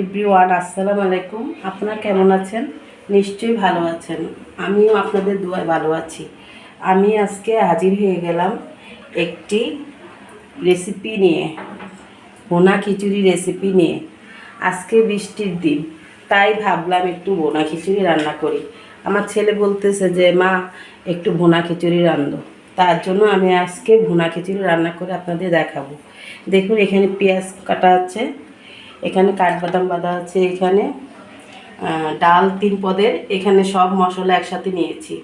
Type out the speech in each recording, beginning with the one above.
Everyone, আসসালামু আলাইকুম। আপনারা কেমন আছেন? নিশ্চয়ই ভালো আছেন। আমিও আপনাদের দোয়ায় ভালো আছি। আমি আজকে হাজির হয়ে গেলাম একটি রেসিপি নিয়ে, ভুনা খিচুড়ি রেসিপি নিয়ে। আজকে বৃষ্টির দিন, তাই ভাবলাম একটু ভুনা খিচুড়ি রান্না করি। আমার ছেলে বলতেছে যে মা একটু ভুনা খিচুড়ি রান্ধো, তার জন্য আমি আজকে ভুনা খিচুড়ি রান্না করে আপনাদের দেখাবো। দেখুন, এখানে পেঁয়াজ কাটা আছে, এখানে কাঠবাদাম বাঁধা আছে, এখানে ডাল 3 পদের, এখানে সব মশলা একসাথে নিয়েছি।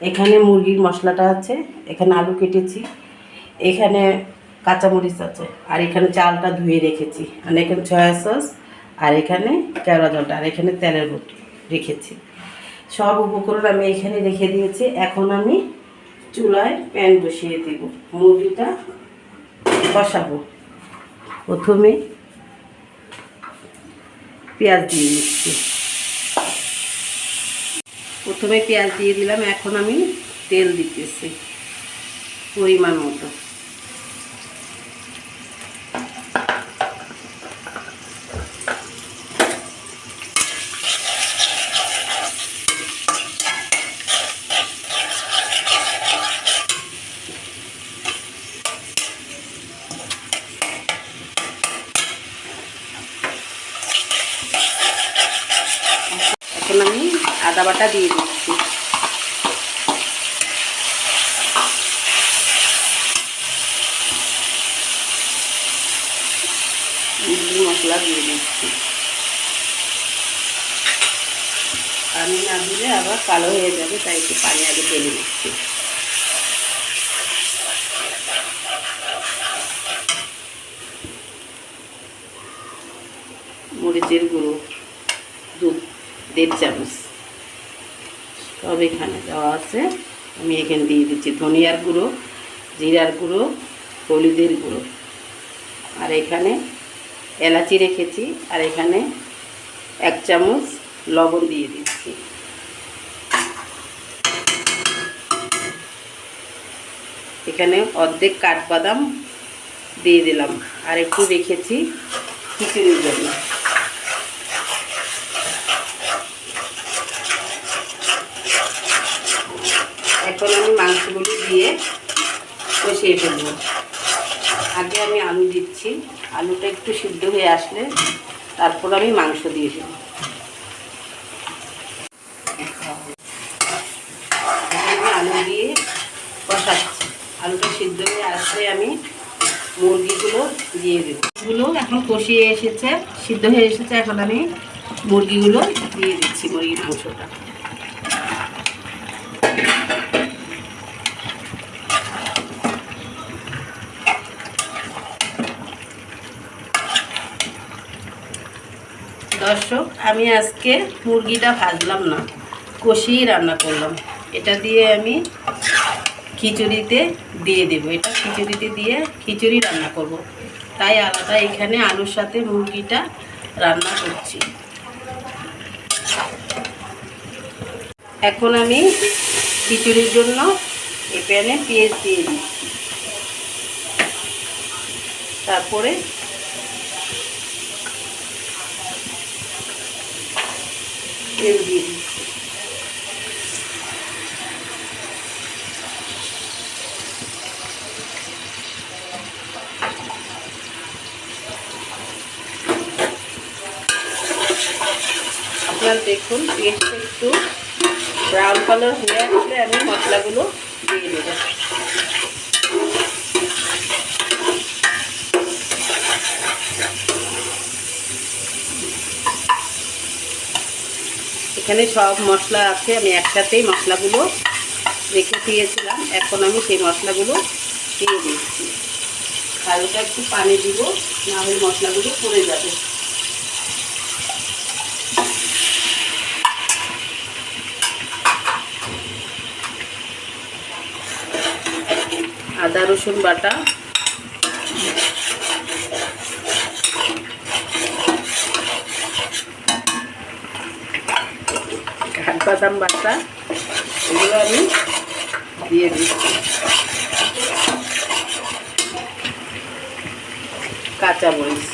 এখানে মুরগির মশলাটা আছে, এখানে আলু কেটেছি, এখানে কাঁচামরিচ আছে, আর এখানে চালটা ধুয়ে রেখেছি, আর এখানে সয়া সস, আর এখানে কেওড়া জলটা, আর এখানে তেলের বোতল রেখেছি। সব উপকরণ আমি এখানে রেখে দিয়েছি। এখন আমি চুলায় প্যান বসিয়ে দেব, মুরগিটা কষাবো। প্রথমে পেঁয়াজ দিয়ে দিচ্ছি, প্রথমে পেঁয়াজ দিয়ে দিলাম। এখন আমি তেল দিতেছি পরিমাণ মতো। এখন আমি আদা বাটা দিয়ে দিচ্ছি, মশলা দিয়ে দিচ্ছি। পানি না দিলে আবার কালো হয়ে যাবে, তাই একটু পানি আগে ঢেলে দিচ্ছি। মরিচের গুঁড়ো 2.5 চামচ সব এখানে দেওয়া আছে। আমি এখানে দিয়ে দিচ্ছি ধনিয়ার গুঁড়ো, জিরার গুঁড়ো, হলুদের গুঁড়ো, আর এখানে এলাচি রেখেছি, আর এখানে 1 চামচ লবণ দিয়ে দিচ্ছি। এখানে অর্ধেক কাঠবাদাম দিয়ে দিলাম, আর একটু রেখেছি খিচুড়ির জন্য। এখন আমি মাংসগুলি দিয়ে কষিয়ে ফেলবো। আগে আমি আলু দিচ্ছি, আলুটা একটু সিদ্ধ হয়ে আসলে তারপর আমি মাংস দিয়ে দেব। আমি আলু দিয়ে কষাচ্ছি, আলুটা সিদ্ধ হয়ে আসলে আমি মুরগিগুলো দিয়ে দেবো। এগুলো এখন কষিয়ে এসেছে, সিদ্ধ হয়ে এসেছে। এখন আমি মুরগিগুলো দিয়ে দিচ্ছি, মুরগির মাংসটা। দর্শক, আমি আজকে মুরগিটা ভাজলাম না, কষিয়ে রান্না করলাম। এটা দিয়ে আমি খিচুড়িতে দিয়ে দেবো। এটা খিচুড়িতে দিয়ে খিচুড়ি রান্না করব, তাই আলাদা এখানে আলুর সাথে মুরগিটা রান্না করছি। এখন আমি খিচুড়ির জন্য এই প্যানে পেঁয়াজ দিয়ে দিচ্ছি, তারপরে তেল দিয়ে দিচ্ছি। আপনারা দেখুন, পেঁয়াজটা একটু ব্রাউন কালার হয়ে আসলে আমি মশলাগুলো দিয়ে দেবো। এখানে সব মশলা আছে, আমি একসাথেই মশলাগুলো রেখে দিয়েছিলাম। এখন আমি সেই মশলাগুলো দিয়ে দিচ্ছি। হালকা একটু পানি দিব, না হলে মশলাগুলো পুড়ে যাবে। আদা রসুন বাটা, কাঠবাদাম বাটা, এগুলো আমি দিয়ে দিচ্ছি। কাঁচামরিচ,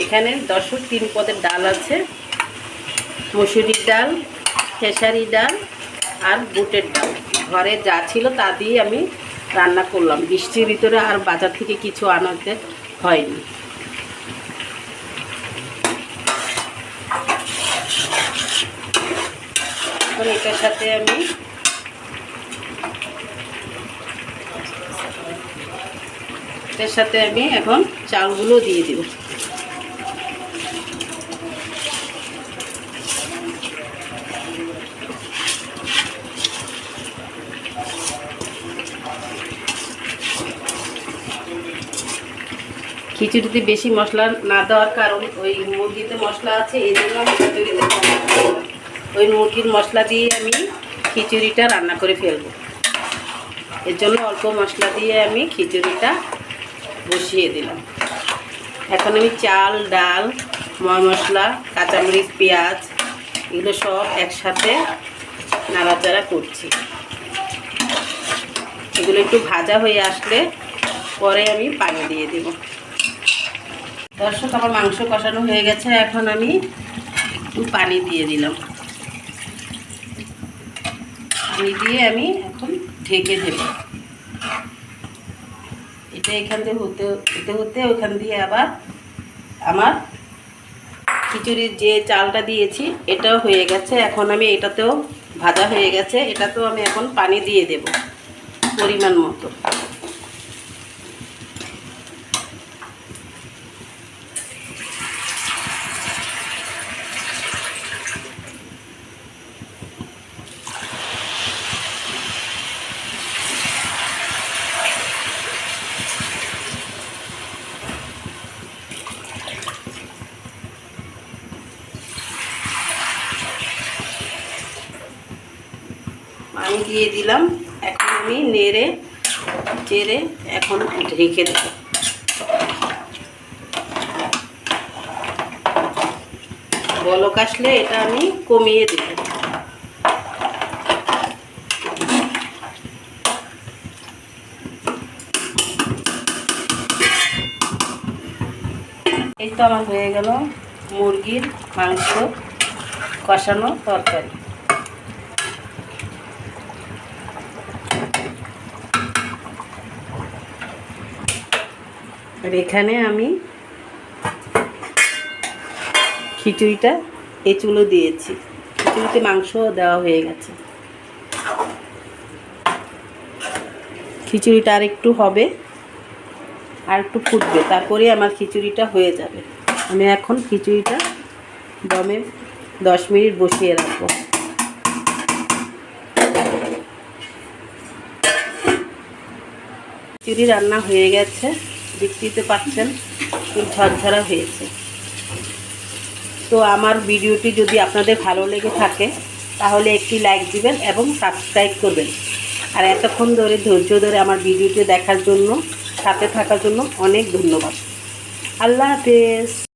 এখানে 3 পদের ডাল আছে, মসুরির ডাল, খেসারি ডাল আর বুটের ডাল। ঘরে যা ছিল তা দিয়ে আমি রান্না করলাম। বৃষ্টির ভিতরে আর বাজার থেকে কিছু আনাতে হয়নি। এখন এটার সাথে আমি এখন চালগুলো দিয়ে দিব। খিচুড়িতে বেশি মশলা না দেওয়ার কারণ ওই মুরগিতে মশলা আছে, এই জন্য আমি খিচুড়িতে ওই মুরগির মশলা দিয়ে আমি খিচুড়িটা রান্না করে ফেলব। এর জন্য অল্প মশলা দিয়ে আমি খিচুড়িটা বসিয়ে দিলাম। এখন আমি চাল, ডাল, ময় মশলা, কাঁচামরিচ, পেঁয়াজ এগুলো সব একসাথে নাড়াচাড়া করছি। এগুলো একটু ভাজা হয়ে আসলে পরে আমি পানি দিয়ে দেব। দর্শক, আমার মাংস কষানো হয়ে গেছে। এখন আমি একটু পানি দিয়ে দিলাম। পানি দিয়ে আমি এখন ঢেকে দেব। এটা এখান থেকে হতে ওখান দিয়ে আবার আমার খিচুড়ির যে চালটা দিয়েছি এটাও হয়ে গেছে। এখন আমি এটাতেও ভাজা হয়ে গেছে, এটাতেও আমি এখন পানি দিয়ে দেব পরিমাণ মতো। পানি দিয়ে দিলাম। এখন আমি নেড়ে চেড়ে এখন রেখে দেব। বলক আসলে এটা আমি কমিয়ে দেব। এই তো আমার হয়ে গেল মুরগির মাংস কষানো তরকারি। আর এখানে আমি খিচুড়িটা এঁচুলো দিয়েছি। খিচুড়িতে মাংস দেওয়া হয়ে গেছে। খিচুড়িটা আর একটু হবে, আর একটু ফুটবে, তারপরে আমার খিচুড়িটা হয়ে যাবে। আমি এখন খিচুড়িটা দমে 10 মিনিট বসিয়ে রাখবো। খিচুড়ি রান্না হয়ে গেছে, দেখতে পাচ্ছেন খুব ঝরঝরা হয়েছে। তো আমার ভিডিওটি যদি আপনাদের ভালো লেগে থাকে তাহলে একটি লাইক দিবেন এবং সাবস্ক্রাইব করবেন। আর এতক্ষণ ধরে ধৈর্য ধরে আমার ভিডিওটি দেখার জন্য, সাথে থাকার জন্য অনেক ধন্যবাদ। আল্লাহ হাফেজ।